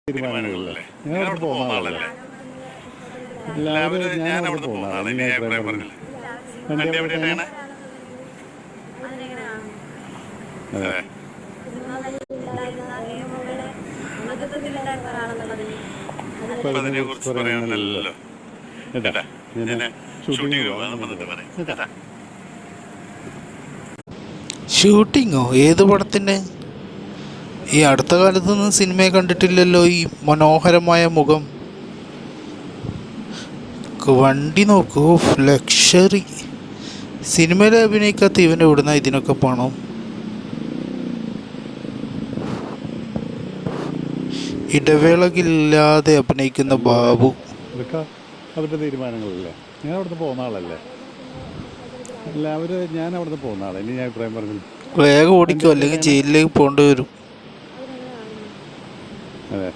തീരുമാനങ്ങളില്ലേ? ഞാൻ അവിടുന്ന് പോകുന്ന ആളല്ലേ? എല്ലാവരും ഞാൻ അവിടുന്ന് പോകുന്ന ആളാണ്. ഇനി അഭിപ്രായം പറഞ്ഞില്ല. വണ്ടി എവിടെയാണ്? അതെ. ഇപ്പൊ അതിനെ കുറിച്ച് പറയാനല്ലോ കേട്ടാ. ഞാൻ ഷൂട്ടിങ് പോകാം. ഷൂട്ടിങ്ങോ? ഏത് പടത്തിൻ്റെ? ഈ അടുത്ത കാലത്തൊന്നും സിനിമയെ കണ്ടിട്ടില്ലല്ലോ ഈ മനോഹരമായ മുഖം. വണ്ടി നോക്കൂ, ലക്ഷറി. സിനിമയിൽ അഭിനയിക്കാത്ത ഇവൻ്റെ ഇവിടുന്ന ഇതിനൊക്കെ പണം. ഇടവേളകളില്ലാതെ അഭിനയിക്കുന്ന ബാബു. ഇതൊക്കെ അവരുടെ തീരുമാനങ്ങളല്ലേ? ഞാൻ അവിടുന്ന് പോകുന്ന ആളല്ലേ? എല്ലാവരും ഞാൻ അവിടുന്ന് പോകുന്ന ആളാണ്. ഇനി ഞാൻ അഭിപ്രായം പറഞ്ഞില്ല. വേഗം ഓടിക്കോ, അല്ലെങ്കിൽ ജയിലിലേക്ക് പോകേണ്ടി വരും. അതെ.